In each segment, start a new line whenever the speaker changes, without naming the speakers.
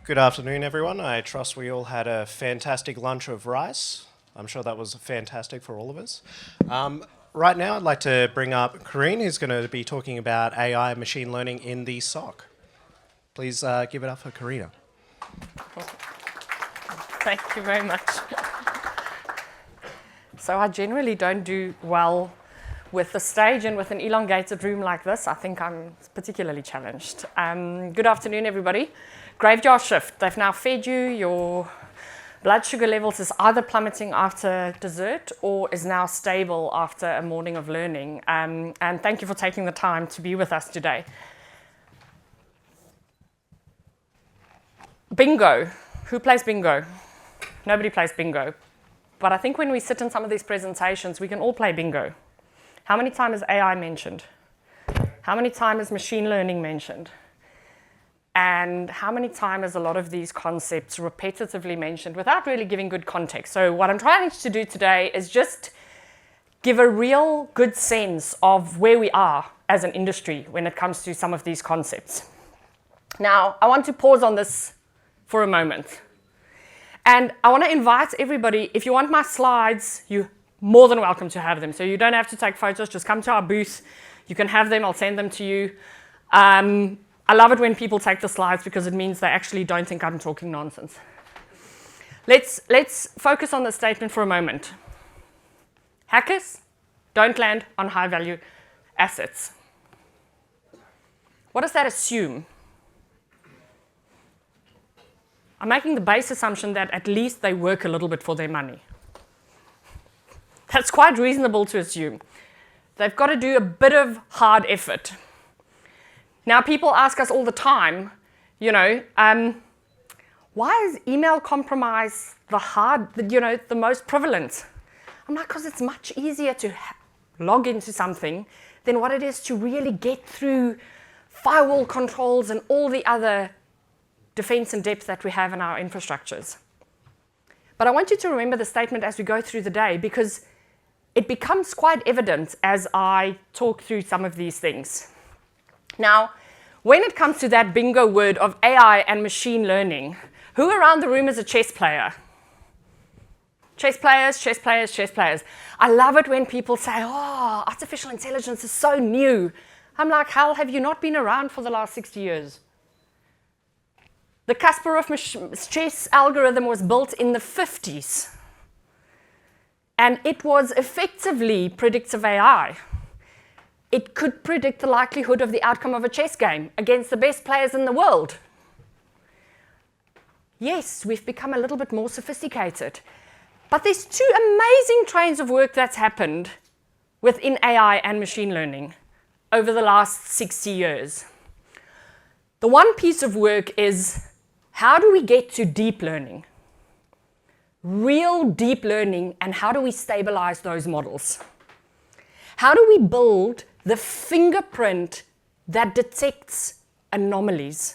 Good afternoon, everyone. I trust we all had a fantastic lunch of rice. I'm sure that was fantastic for all of us. Right now, I'd like to bring up Corien, who's going to be talking about AI and machine learning in the SOC. Please give it up for Corien.
Thank you very much. So I generally don't do well with the stage and with an elongated room like this. I think I'm particularly challenged. Good afternoon, everybody. Graveyard shift. They've now fed you. Your blood sugar levels is either plummeting after dessert or is now stable after a morning of learning. And thank you for taking the time to be with us today. Bingo. Who plays bingo? Nobody plays bingo. But I think when we sit in some of these presentations, we can all play bingo. How many times is AI mentioned? How many times is machine learning mentioned? And how many times is a lot of these concepts repetitively mentioned without really giving good context? So what I'm trying to do today is just give a real good sense of where we are as an industry when it comes to some of these concepts. Now, I want to pause on this for a moment. And I want to invite everybody, if you want my slides, you're more than welcome to have them. So you don't have to take photos, just come to our booth. You can have them, I'll send them to you. I love it when people take the slides because it means they actually don't think I'm talking nonsense. Let's focus on the statement for a moment. Hackers don't land on high-value assets. What does that assume? I'm making the base assumption that at least they work a little bit for their money. That's quite reasonable to assume. They've got to do a bit of hard effort. Now, people ask us all the time, why is email compromise the most prevalent? I'm like, because it's much easier to log into something than what it is to really get through firewall controls and all the other defense and depth that we have in our infrastructures. But I want you to remember the statement as we go through the day because it becomes quite evident as I talk through some of these things. Now, when it comes to that bingo word of AI and machine learning, who around the room is a chess player? Chess players, chess players, chess players. I love it when people say, oh, artificial intelligence is so new. I'm like, hell, have you not been around for the last 60 years? The Kasparov chess algorithm was built in the 50s. And it was effectively predictive AI. It could predict the likelihood of the outcome of a chess game against the best players in the world. Yes, we've become a little bit more sophisticated. But there's two amazing trains of work that's happened within AI and machine learning over the last 60 years. The one piece of work is, how do we get to deep learning? Real deep learning, and how do we stabilize those models? How do we build the fingerprint that detects anomalies?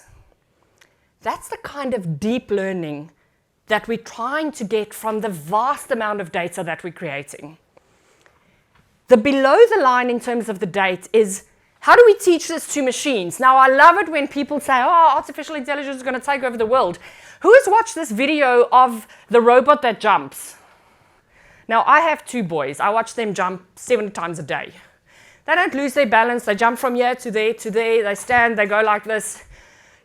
That's the kind of deep learning that we're trying to get from the vast amount of data that we're creating. The below the line in terms of the data is, how do we teach this to machines? Now, I love it when people say, oh, artificial intelligence is going to take over the world. Who has watched this video of the robot that jumps? Now, I have two boys. I watch them jump 70 times a day. They don't lose their balance. They jump from here to there to there. They stand, they go like this.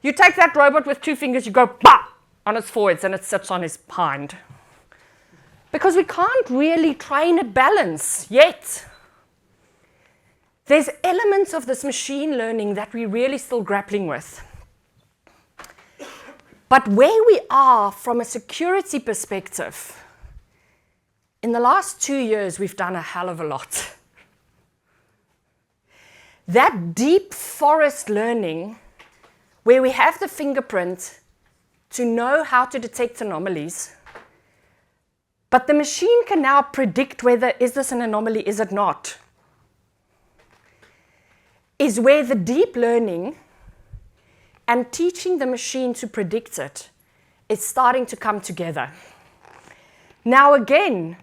You take that robot with two fingers, you go, bah, on its forwards, and it sits on his hind. Because we can't really train a balance yet. There's elements of this machine learning that we're really still grappling with. But where we are from a security perspective, in the last 2 years, we've done a hell of a lot. That deep forest learning, where we have the fingerprint to know how to detect anomalies, but the machine can now predict whether, is this an anomaly, is it not? Is where the deep learning and teaching the machine to predict it is starting to come together. Now again,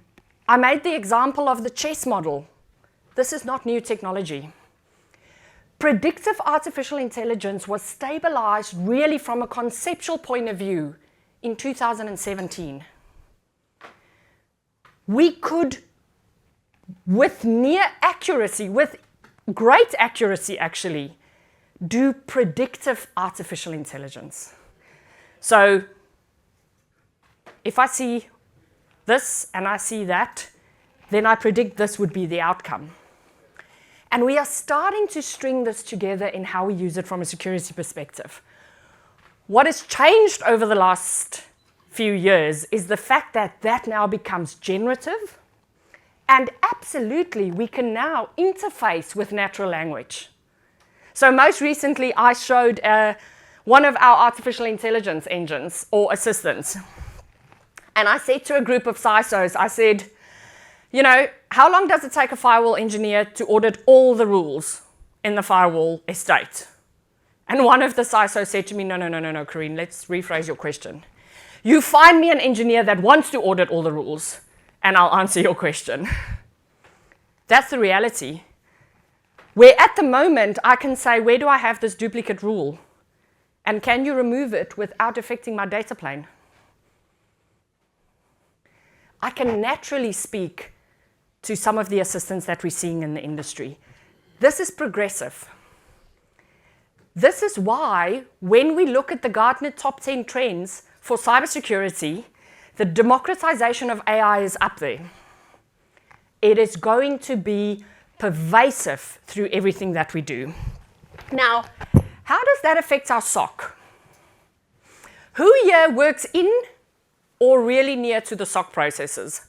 I made the example of the chess model. This is not new technology. predictive artificial intelligence was stabilized really from a conceptual point of view in 2017. We could, with near accuracy, with great accuracy actually, do predictive artificial intelligence. So if I see this and I see that, then I predict this would be the outcome. And we are starting to string this together in how we use it from a security perspective. What has changed over the last few years is the fact that that now becomes generative, and absolutely we can now interface with natural language. So most recently I showed one of our artificial intelligence engines or assistants. And I said to a group of CISOs, I said, you know, how long does it take a firewall engineer to audit all the rules in the firewall estate? And one of the CISOs said to me, no, Corien, let's rephrase your question. You find me an engineer that wants to audit all the rules, and I'll answer your question. That's the reality. Where at the moment, I can say, where do I have this duplicate rule? And can you remove it without affecting my data plane? I can naturally speak to some of the assistants that we're seeing in the industry. This is progressive. This is why when we look at the Gartner top 10 trends for cybersecurity, the democratization of AI is up there. It is going to be pervasive through everything that we do. Now, how does that affect our SOC? Who here works in or really near to the SOC processes?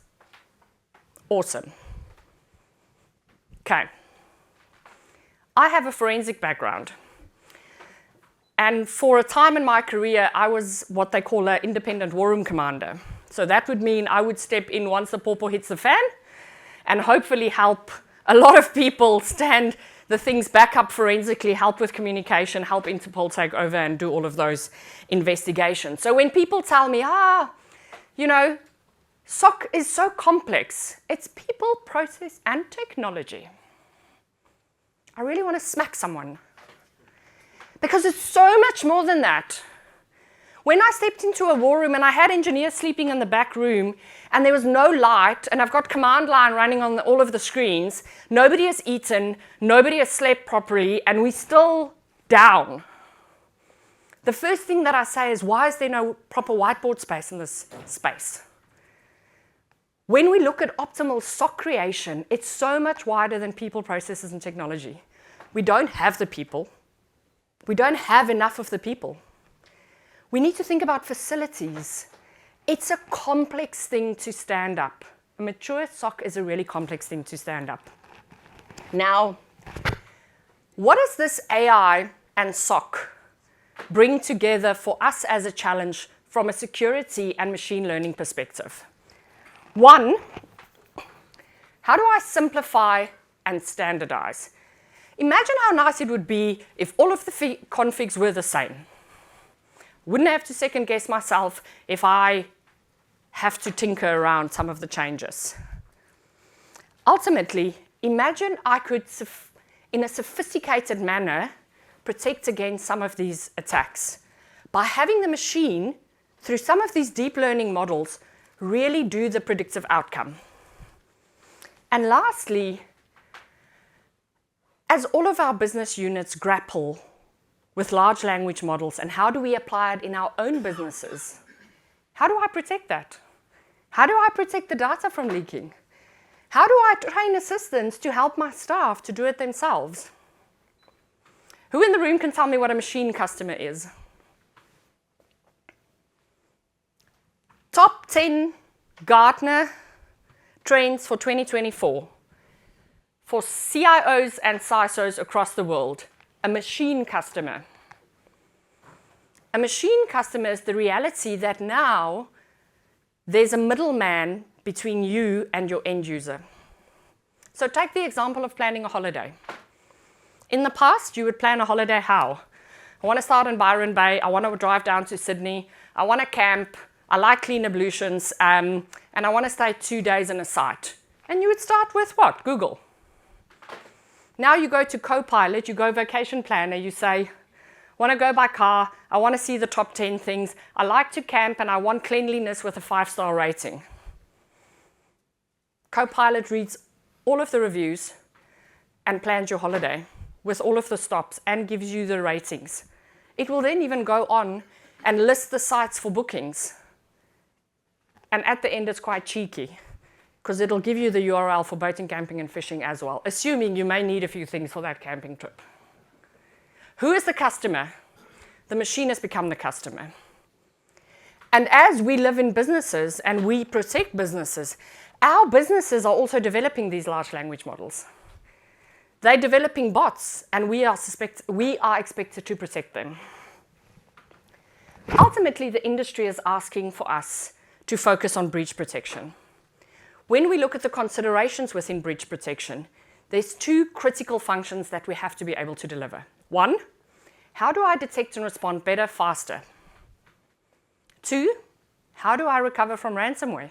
Awesome. Okay. I have a forensic background. And for a time in my career, I was what they call an independent war room commander. So that would mean I would step in once the pawpaw hits the fan and hopefully help a lot of people stand the things back up forensically, help with communication, help Interpol take over and do all of those investigations. So when people tell me, you know, SOC is so complex, it's people, process, and technology, I really want to smack someone. Because it's so much more than that. When I stepped into a war room and I had engineers sleeping in the back room and there was no light and I've got command line running on all of the screens, nobody has eaten, nobody has slept properly, and we're still down. The first thing that I say is, why is there no proper whiteboard space in this space? When we look at optimal SOC creation, it's so much wider than people, processes, and technology. We don't have the people. We don't have enough of the people. We need to think about facilities. It's a complex thing to stand up. A mature SOC is a really complex thing to stand up. Now, what does this AI and SOC bring together for us as a challenge from a security and machine learning perspective? One, how do I simplify and standardize? Imagine how nice it would be if all of the configs were the same. Wouldn't have to second guess myself if I have to tinker around some of the changes. Ultimately, imagine I could, in a sophisticated manner, protect against some of these attacks by having the machine, through some of these deep learning models, really do the predictive outcome. And lastly, as all of our business units grapple with large language models and how do we apply it in our own businesses, how do I protect that? How do I protect the data from leaking? How do I train assistants to help my staff to do it themselves? Who in the room can tell me what a machine customer is? Top 10 Gartner trends for 2024 for CIOs and CISOs across the world. A machine customer. A machine customer is the reality that now there's a middleman between you and your end user. So take the example of planning a holiday. In the past, you would plan a holiday how? I want to start in Byron Bay, I want to drive down to Sydney, I want to camp, I like clean ablutions, and I want to stay 2 days in a site. And you would start with what? Google. Now you go to Copilot, you go Vacation Planner, you say, want to go by car, I want to see the top 10 things, I like to camp, and I want cleanliness with a 5-star rating. Copilot reads all of the reviews and plans your holiday with all of the stops and gives you the ratings. It will then even go on and list the sites for bookings. And at the end, it's quite cheeky, because it'll give you the URL for boating, camping, and fishing as well, assuming you may need a few things for that camping trip. Who is the customer? The machine has become the customer. And as we live in businesses and we protect businesses, our businesses are also developing these large language models. They're developing bots, and we are expected to protect them. Ultimately, the industry is asking for us to focus on breach protection. When we look at the considerations within breach protection, there's 2 critical functions that we have to be able to deliver. 1, how do I detect and respond better, faster? 2, how do I recover from ransomware?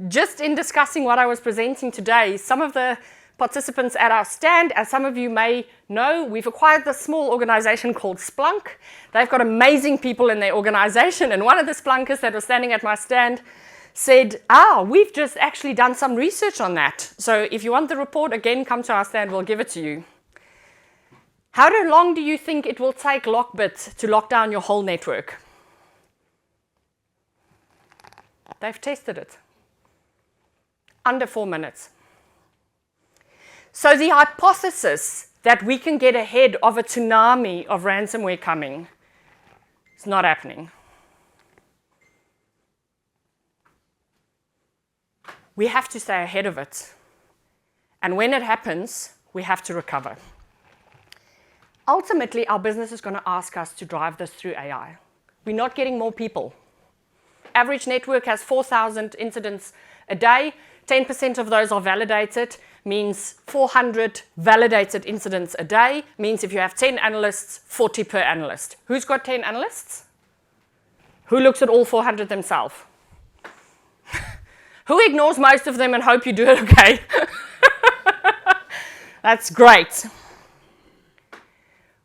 Just in discussing what I was presenting today, some of the participants at our stand, as some of you may know, we've acquired this small organization called Splunk. They've got amazing people in their organization, and one of the Splunkers that was standing at my stand said, we've just actually done some research on that. So if you want the report, again, come to our stand, we'll give it to you. How long do you think it will take Lockbit to lock down your whole network? They've tested it. Under 4 minutes. So the hypothesis that we can get ahead of a tsunami of ransomware coming is not happening. We have to stay ahead of it. And when it happens, we have to recover. Ultimately, our business is going to ask us to drive this through AI. We're not getting more people. Average network has 4,000 incidents a day. 10% of those are validated, means 400 validated incidents a day, means if you have 10 analysts, 40 per analyst. Who's got 10 analysts? Who looks at all 400 themselves? Who ignores most of them and hope you do it okay? That's great.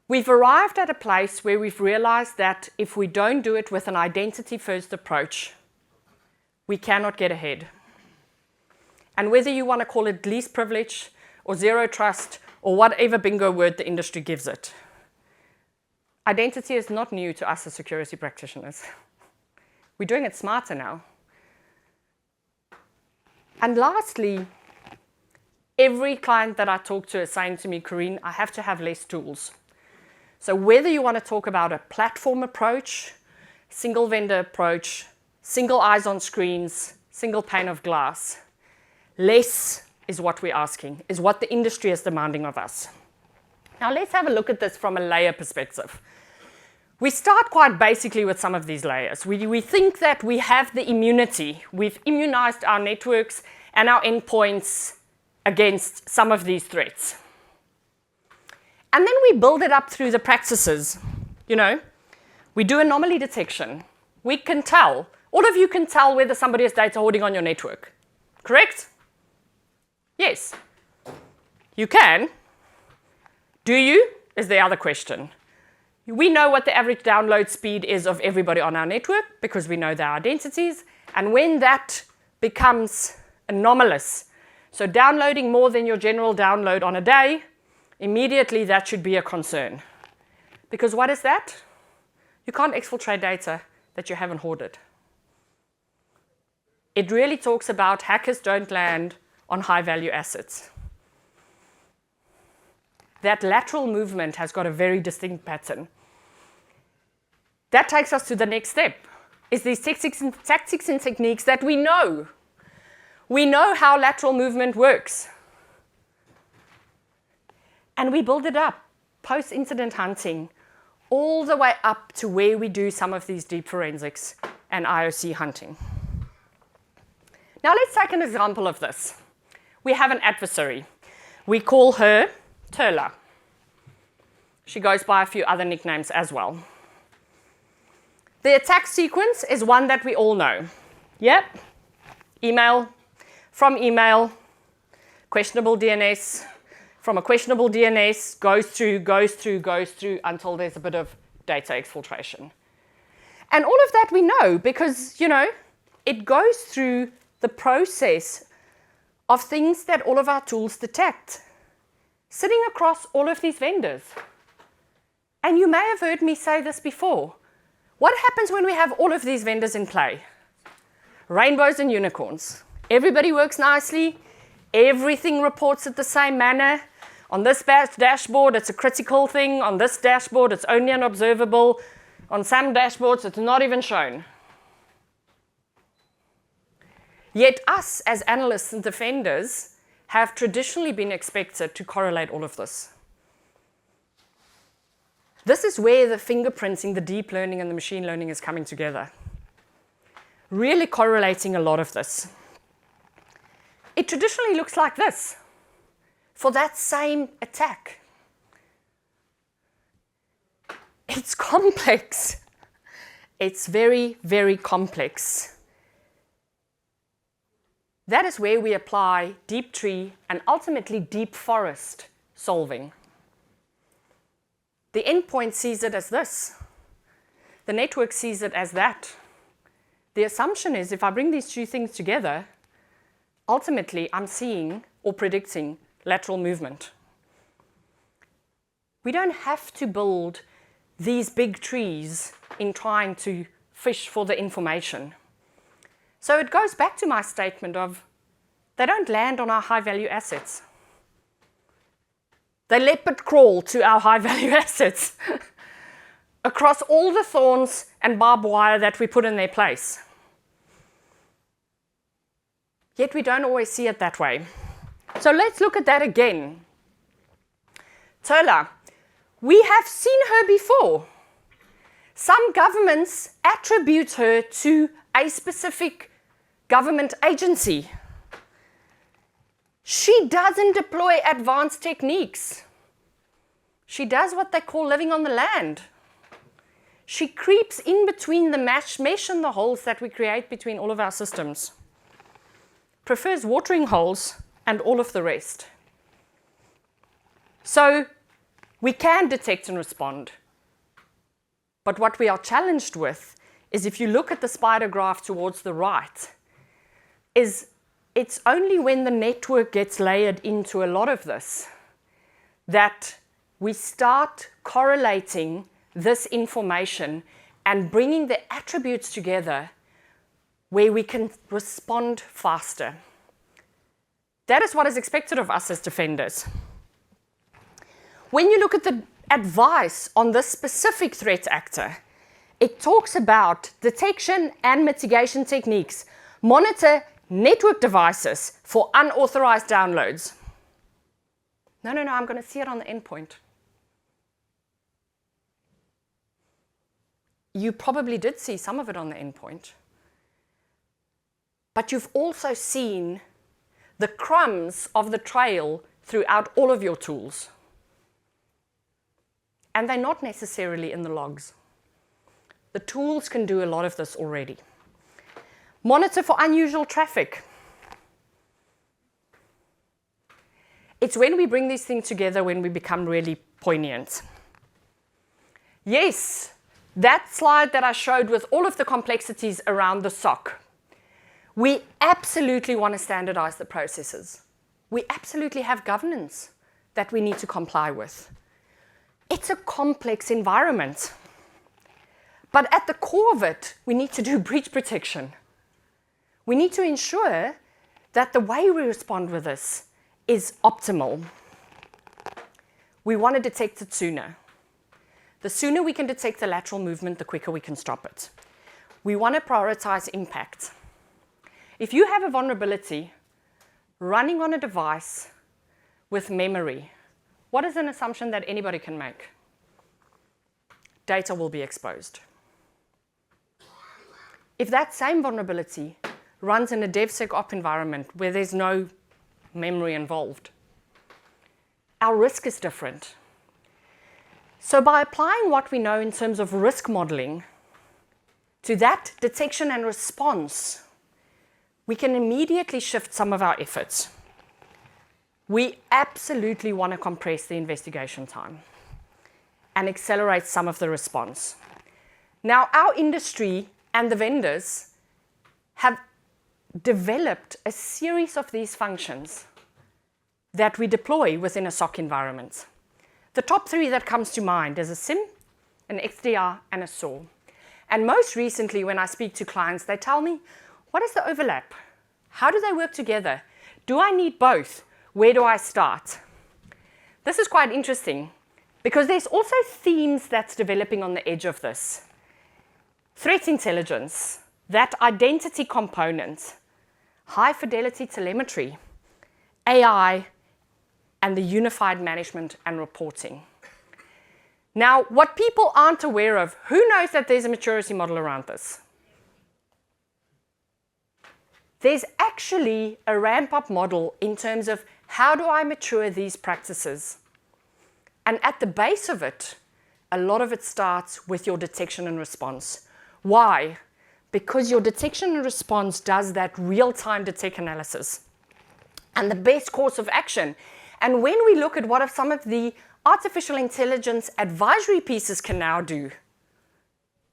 We've arrived at a place where we've realized that if we don't do it with an identity-first approach, we cannot get ahead. And whether you want to call it least privilege or zero trust or whatever bingo word the industry gives it, identity is not new to us as security practitioners. We're doing it smarter now. And lastly, every client that I talk to is saying to me, Corien, I have to have less tools. So whether you want to talk about a platform approach, single vendor approach, single eyes on screens, single pane of glass, less is what we're asking, is what the industry is demanding of us. Now let's have a look at this from a layer perspective. We start quite basically with some of these layers. We think that we have the immunity. We've immunized our networks and our endpoints against some of these threats. And then we build it up through the practices. You know, we do anomaly detection. We can tell. All of you can tell whether somebody has data hoarding on your network. Correct? Yes. You can. Do you? Is the other question. We know what the average download speed is of everybody on our network because we know their identities. And when that becomes anomalous, so downloading more than your general download on a day, immediately that should be a concern. Because what is that? You can't exfiltrate data that you haven't hoarded. It really talks about hackers don't land on high-value assets. That lateral movement has got a very distinct pattern. That takes us to the next step, is these tactics and techniques that we know. We know how lateral movement works. And we build it up, post-incident hunting, all the way up to where we do some of these deep forensics and IOC hunting. Now let's take an example of this. We have an adversary. We call her Turla. She goes by a few other nicknames as well. The attack sequence is one that we all know. Yep, email, from email, questionable DNS. From a questionable DNS, goes through until there's a bit of data exfiltration. And all of that we know because, it goes through the process of things that all of our tools detect, sitting across all of these vendors. And you may have heard me say this before. What happens when we have all of these vendors in play? Rainbows and unicorns. Everybody works nicely. Everything reports in the same manner. On this dashboard, it's a critical thing. On this dashboard, it's only unobservable. On some dashboards, it's not even shown. Yet us, as analysts and defenders, have traditionally been expected to correlate all of this. This is where the fingerprinting, the deep learning, and the machine learning is coming together, really correlating a lot of this. It traditionally looks like this for that same attack. It's complex. It's very, very complex. That is where we apply deep tree and ultimately deep forest solving. The endpoint sees it as this. The network sees it as that. The assumption is if I bring these two things together, ultimately I'm seeing or predicting lateral movement. We don't have to build these big trees in trying to fish for the information. So it goes back to my statement of they don't land on our high-value assets. They leopard crawl to our high-value assets across all the thorns and barbed wire that we put in their place. Yet we don't always see it that way. So let's look at that again. Tola, we have seen her before. Some governments attribute her to a specific government agency. She doesn't deploy advanced techniques. She does what they call living on the land. She creeps in between the mesh and the holes that we create between all of our systems. Prefers watering holes and all of the rest. So we can detect and respond. But what we are challenged with is if you look at the spider graph towards the right, is it's only when the network gets layered into a lot of this that we start correlating this information and bringing the attributes together where we can respond faster. That is what is expected of us as defenders. When you look at the advice on this specific threat actor, it talks about detection and mitigation techniques. Monitor network devices for unauthorized downloads. No, I'm going to see it on the endpoint. You probably did see some of it on the endpoint. But you've also seen the crumbs of the trail throughout all of your tools. And they're not necessarily in the logs. The tools can do a lot of this already. Monitor for unusual traffic. It's when we bring these things together when we become really poignant. Yes, that slide that I showed with all of the complexities around the SOC. We absolutely want to standardize the processes. We absolutely have governance that we need to comply with. It's a complex environment. But at the core of it, we need to do breach protection. We need to ensure that the way we respond with this is optimal. We want to detect it sooner. The sooner we can detect the lateral movement, the quicker we can stop it. We want to prioritize impact. If you have a vulnerability running on a device with memory, what is an assumption that anybody can make? Data will be exposed. If that same vulnerability runs in a DevSecOps environment where there's no memory involved, our risk is different. So by applying what we know in terms of risk modeling to that detection and response, we can immediately shift some of our efforts. we absolutely want to compress the investigation time and accelerate some of the response. Now, our industry and the vendors have developed a series of these functions that we deploy within a SOC environment. The top three that comes to mind is a SIM, an XDR, and a SOAR. And most recently, when I speak to clients, they tell me, what is the overlap? How do they work together? Do I need both? Where do I start? This is quite interesting because there's also themes that's developing on the edge of this. Threat intelligence, that identity component, high fidelity telemetry, AI, and the unified management and reporting. Now, what people aren't aware of, who knows that there's a maturity model around this? There's actually a ramp-up model in terms of how do I mature these practices? And at the base of it, a lot of it starts with your detection and response. Why? Because your detection and response does that real-time detect analysis and the best course of action. And when we look at what some of the artificial intelligence advisory pieces can now do,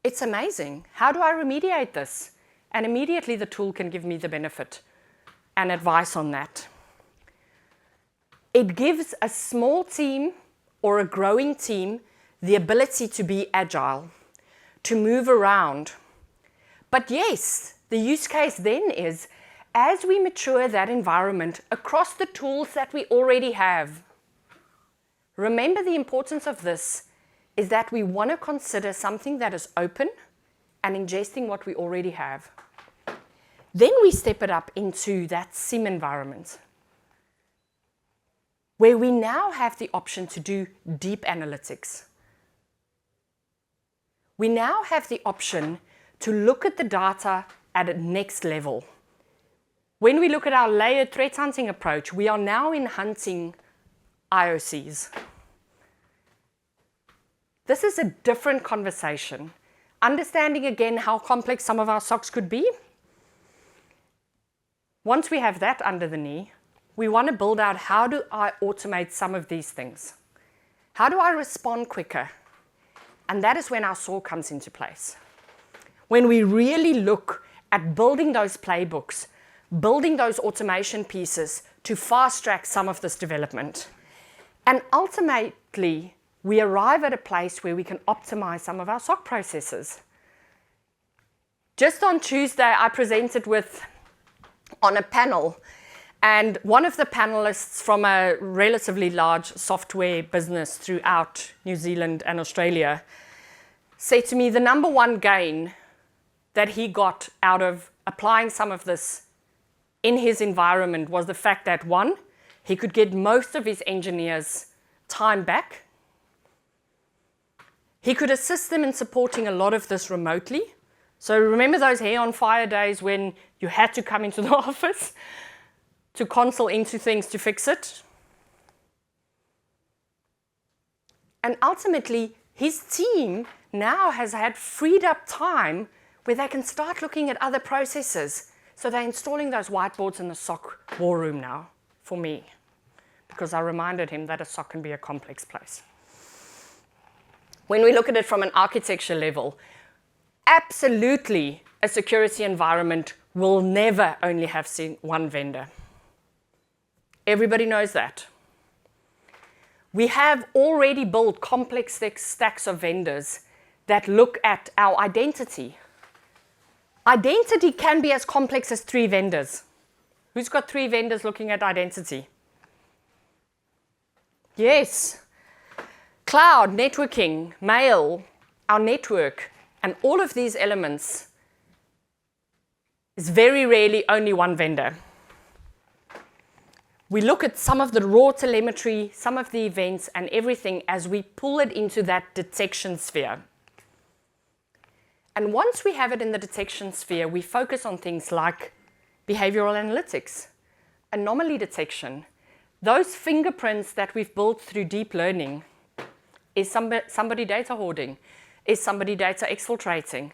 it's amazing. How do I remediate this? And immediately the tool can give me the benefit and advice on that. It gives a small team or a growing team the ability to be agile, to move around. But yes, the use case then is, as we mature that environment across the tools that we already have, remember the importance of this is that we want to consider something that is open and ingesting what we already have. Then we step it up into that SIM environment, where we now have the option to do deep analytics. We now have the option to look at the data at a next level. When we look at our layered threat hunting approach, we are now in hunting IOCs. This is a different conversation. Understanding again how complex some of our SOCs could be. Once we have that under the knee, we want to build out how do I automate some of these things? How do I respond quicker? And that is when our SOAR comes into place. When we really look at building those playbooks, building those automation pieces to fast track some of this development. And ultimately, we arrive at a place where we can optimize some of our SOC processes. Just on Tuesday, I presented on a panel, and one of the panelists from a relatively large software business throughout New Zealand and Australia said to me the number one gain that he got out of applying some of this in his environment was the fact that, one, he could get most of his engineers' time back. He could assist them in supporting a lot of this remotely. So remember those hair on fire days when you had to come into the office to console into things to fix it? And ultimately, his team now has had freed up time where they can start looking at other processes. So they're installing those whiteboards in the SOC war room now for me, because I reminded him that a SOC can be a complex place. When we look at it from an architecture level, absolutely a security environment will never only have one vendor. Everybody knows that. We have already built complex stacks of vendors that look at our identity. Identity can be as complex as 3 vendors. Who's got 3 vendors looking at identity? Yes. Cloud, networking, mail, our network, and all of these elements is very rarely only one vendor. We look at some of the raw telemetry, some of the events, and everything as we pull it into that detection sphere. And once we have it in the detection sphere, we focus on things like behavioral analytics, anomaly detection, those fingerprints that we've built through deep learning. Is somebody data hoarding? Is somebody data exfiltrating?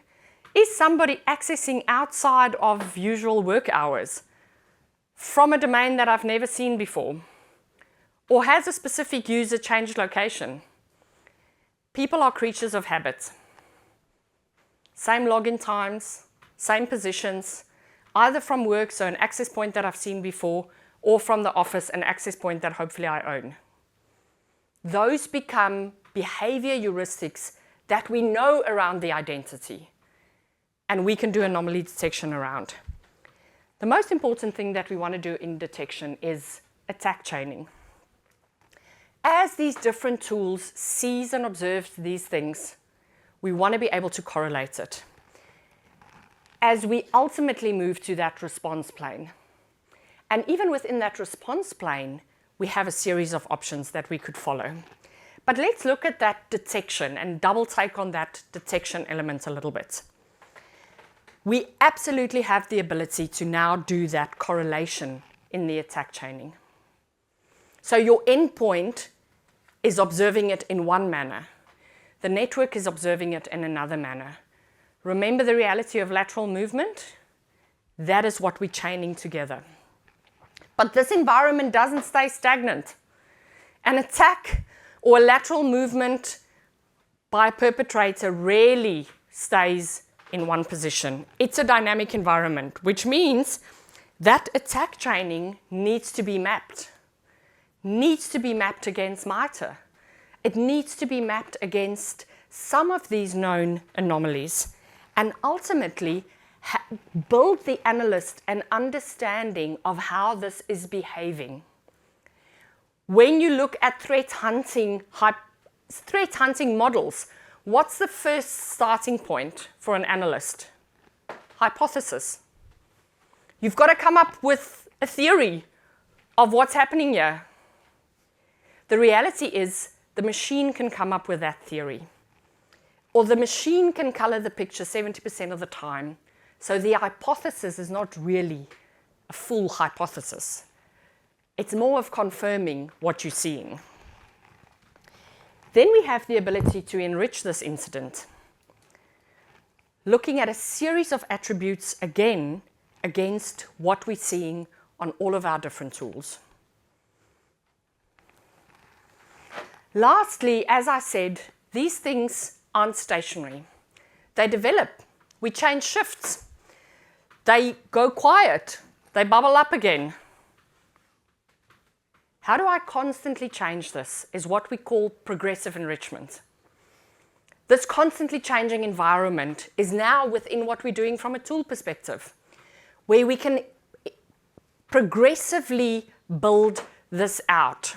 Is somebody accessing outside of usual work hours from a domain that I've never seen before? Or has a specific user changed location? People are creatures of habit. Same login times, same positions, either from work, so an access point that I've seen before, or from the office, an access point that hopefully I own. Those become behavior heuristics that we know around the identity, and we can do anomaly detection around. The most important thing that we want to do in detection is attack chaining. As these different tools sees and observes these things, we want to be able to correlate it. As we ultimately move to that response plane, and even within that response plane, we have a series of options that we could follow. But let's look at that detection and double take on that detection element a little bit. We absolutely have the ability to now do that correlation in the attack chaining. So your endpoint is observing it in one manner. The network is observing it in another manner. Remember the reality of lateral movement? That is what we're chaining together. But this environment doesn't stay stagnant. An attack or a lateral movement by a perpetrator rarely stays in one position. It's a dynamic environment, which means that attack chaining needs to be mapped. Needs to be mapped against MITRE. It needs to be mapped against some of these known anomalies, and ultimately build the analyst an understanding of how this is behaving. When you look at threat hunting models, what's the first starting point for an analyst? Hypothesis. You've got to come up with a theory of what's happening here. The reality is the machine can come up with that theory, or the machine can color the picture 70% of the time. So the hypothesis is not really a full hypothesis. It's more of confirming what you're seeing. Then we have the ability to enrich this incident, looking at a series of attributes again against what we're seeing on all of our different tools. Lastly, as I said, these things aren't stationary. They develop. We change shifts. They go quiet. They bubble up again. How do I constantly change this is what we call progressive enrichment. This constantly changing environment is now within what we're doing from a tool perspective, where we can progressively build this out.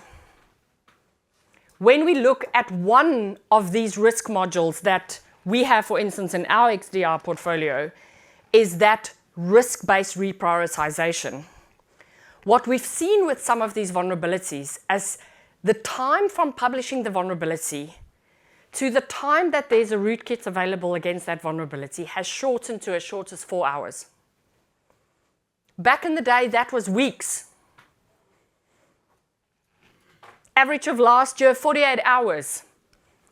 When we look at one of these risk modules that we have, for instance, in our XDR portfolio, is that risk-based reprioritization. What we've seen with some of these vulnerabilities as the time from publishing the vulnerability to the time that there's a rootkit available against that vulnerability has shortened to as short as 4 hours. Back in the day, that was weeks. Average of last year, 48 hours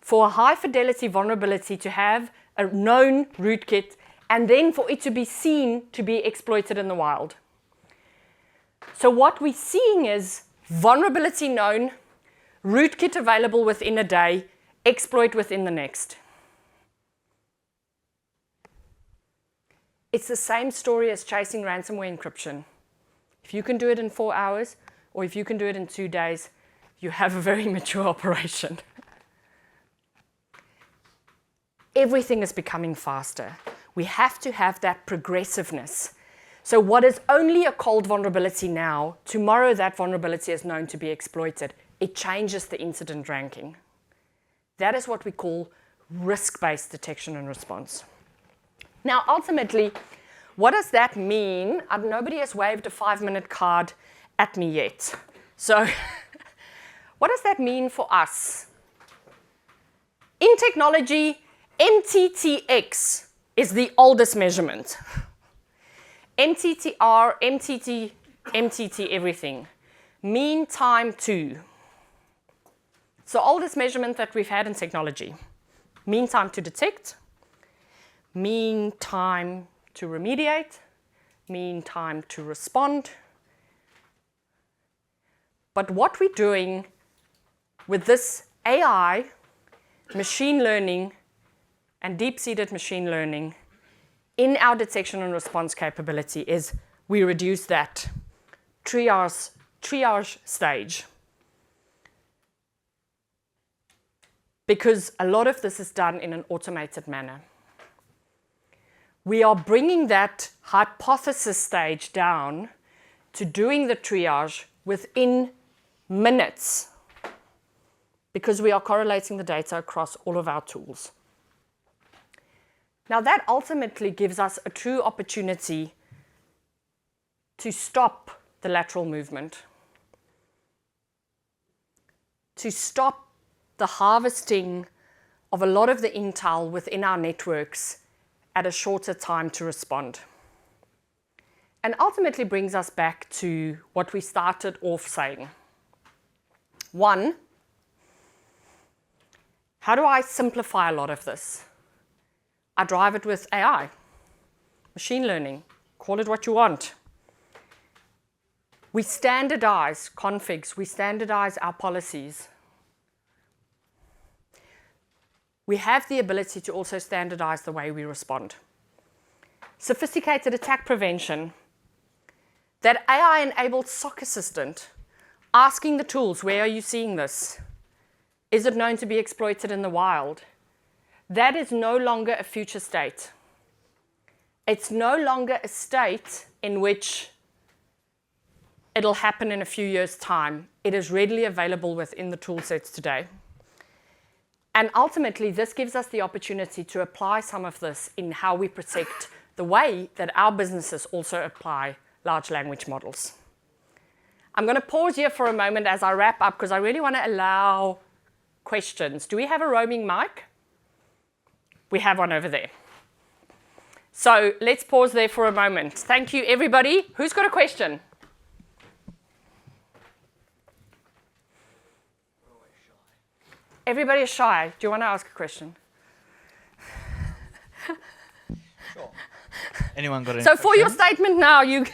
for a high-fidelity vulnerability to have a known rootkit and then for it to be seen to be exploited in the wild. So what we're seeing is vulnerability known, rootkit available within a day, exploit within the next. It's the same story as chasing ransomware encryption. If you can do it in 4 hours, or if you can do it in 2 days, you have a very mature operation. Everything is becoming faster. We have to have that progressiveness. So what is only a cold vulnerability now, tomorrow that vulnerability is known to be exploited. It changes the incident ranking. That is what we call risk-based detection and response. Now, ultimately, what does that mean? Nobody has waved a 5-minute card at me yet. So what does that mean for us? In technology, MTTX is the oldest measurement. MTTR, MTT, MTT, everything. Mean time to. It's the oldest measurement that we've had in technology. Mean time to detect, mean time to remediate, mean time to respond. But what we're doing with this AI, machine learning, and deep-seated machine learning in our detection and response capability is we reduce that triage stage. Because a lot of this is done in an automated manner. We are bringing that hypothesis stage down to doing the triage within minutes, because we are correlating the data across all of our tools. Now that ultimately gives us a true opportunity to stop the lateral movement, to stop the harvesting of a lot of the intel within our networks at a shorter time to respond. And ultimately brings us back to what we started off saying. One, how do I simplify a lot of this? I drive it with AI, machine learning, call it what you want. We standardize configs, we standardize our policies. We have the ability to also standardize the way we respond. Sophisticated attack prevention. That AI-enabled SOC assistant, asking the tools, where are you seeing this? Is it known to be exploited in the wild? That is no longer a future state. It's no longer a state in which it'll happen in a few years' time. It is readily available within the tool sets today. And ultimately, this gives us the opportunity to apply some of this in how we protect the way that our businesses also apply large language models. I'm going to pause here for a moment as I wrap up, because I really want to allow questions. Do we have a roaming mic? We have one over there. So let's pause there for a moment. Thank you, everybody. Who's got a question? Everybody is shy. Do you want to ask a question?
Sure. Anyone got any
So for your statement now, you...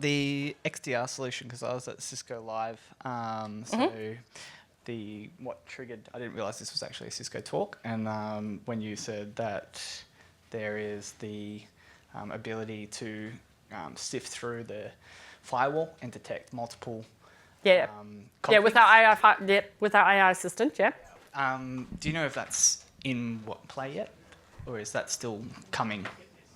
the XDR solution, because I was at Cisco Live, what triggered, I didn't realize this was actually a Cisco talk, and when you said that there is the ability to sift through the firewall and detect multiple
with our AI assistant, yeah.
Do you know if that's in play yet, or is that still coming?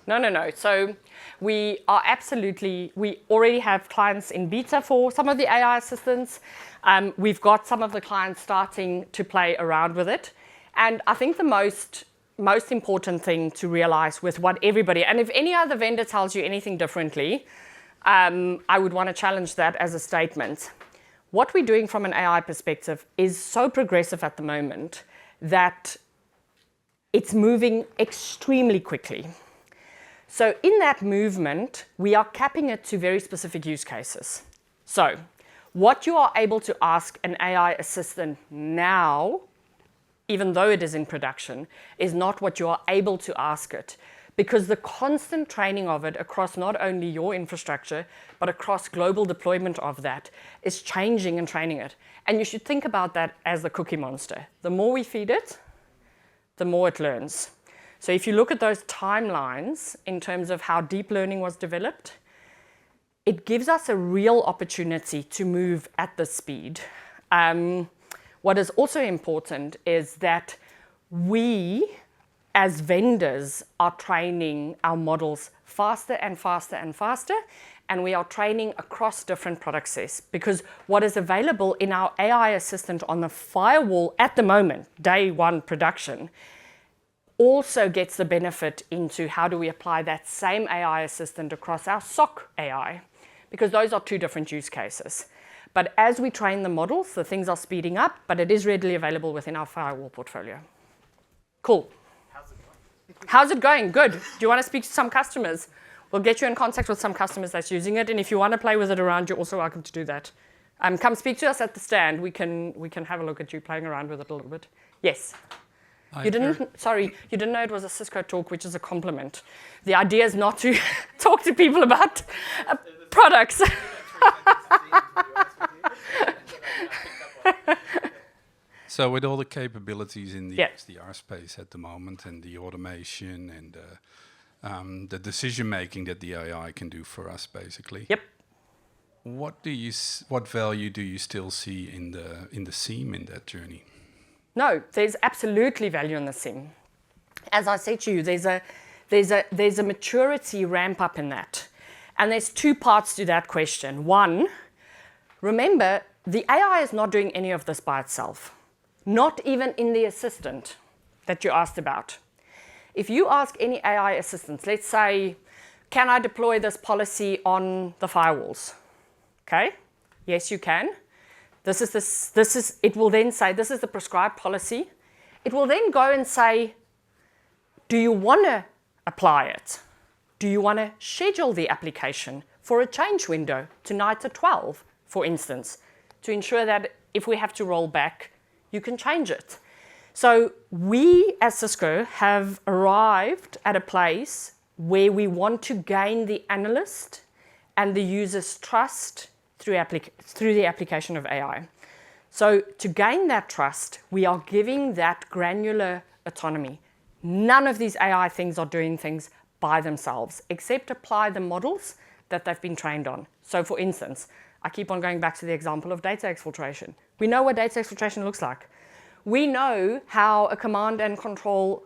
No. So we already have clients in beta for some of the AI assistants. We've got some of the clients starting to play around with it. And I think the most important thing to realize with what everybody, and if any other vendor tells you anything differently, I would want to challenge that as a statement. What we're doing from an AI perspective is so progressive at the moment that it's moving extremely quickly. So in that movement, we are capping it to very specific use cases. So what you are able to ask an AI assistant now, even though it is in production, is not what you are able to ask it, because the constant training of it across not only your infrastructure, but across global deployment of that is changing and training it. And you should think about that as the Cookie Monster. The more we feed it, the more it learns. So if you look at those timelines in terms of how deep learning was developed, it gives us a real opportunity to move at the speed. What is also important is that we, as vendors, are training our models faster and faster and faster, and we are training across different product sets, because what is available in our AI assistant on the firewall at the moment, day one production, also gets the benefit into how do we apply that same AI assistant across our SOC AI, because those are two different use cases. But as we train the models, the things are speeding up, but it is readily available within our firewall portfolio. Cool. How's it going? Good. Do you want to speak to some customers? We'll get you in contact with some customers that's using it, and if you want to play with it around, you're also welcome to do that. Come speak to us at the stand. We can have a look at you playing around with it a little bit. Yes. You didn't know it was a Cisco talk, which is a compliment. The idea is not to talk to people about products.
So with all the capabilities in the
Yeah.
XDR space at the moment, and the automation and the decision making that the AI can do for us, basically.
Yep.
What value do you still see in the SIEM in that journey?
No, there's absolutely value in the SIM. As I said to you, there's a maturity ramp up in that. And there's two parts to that question. One, remember, the AI is not doing any of this by itself, not even in the assistant that you asked about. If you ask any AI assistants, let's say, can I deploy this policy on the firewalls? Okay, yes, you can. It will then say, this is the prescribed policy. It will then go and say, do you want to apply it? Do you want to schedule the application for a change window tonight at 12, for instance, to ensure that if we have to roll back, you can change it. So we as Cisco have arrived at a place where we want to gain the analyst and the user's trust through the application of AI. So to gain that trust, we are giving that granular autonomy. None of these AI things are doing things by themselves, except apply the models that they've been trained on. So for instance, I keep on going back to the example of data exfiltration. We know what data exfiltration looks like. We know how a command and control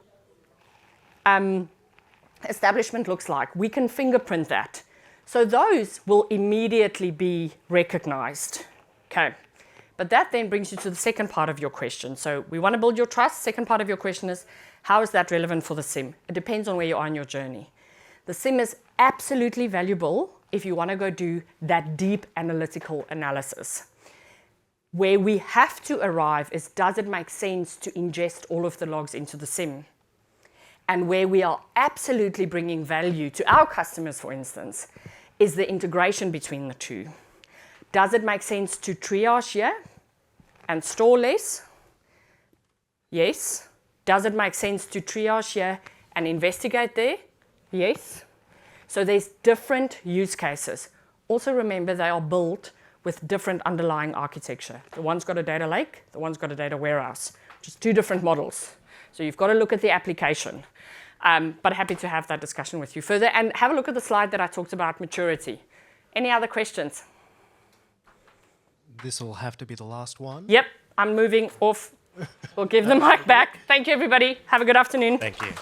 establishment looks like. We can fingerprint that. So those will immediately be recognized. Okay. But that then brings you to the second part of your question. So we want to build your trust. Second part of your question is, how is that relevant for the SIM? It depends on where you are in your journey. The SIM is absolutely valuable if you want to go do that deep analytical analysis. Where we have to arrive is, does it make sense to ingest all of the logs into the SIM? And where we are absolutely bringing value to our customers, for instance, is the integration between the two. Does it make sense to triage here and store less? Yes. Does it make sense to triage here and investigate there? Yes. So there's different use cases. Also remember, they are built with different underlying architecture. The one's got a data lake, the one's got a data warehouse, which is two different models. So you've got to look at the application. But happy to have that discussion with you further. And have a look at the slide that I talked about maturity. Any other questions?
This will have to be the last one.
Yep, I'm moving off. We'll give the mic back. Thank you, everybody. Have a good afternoon.
Thank you.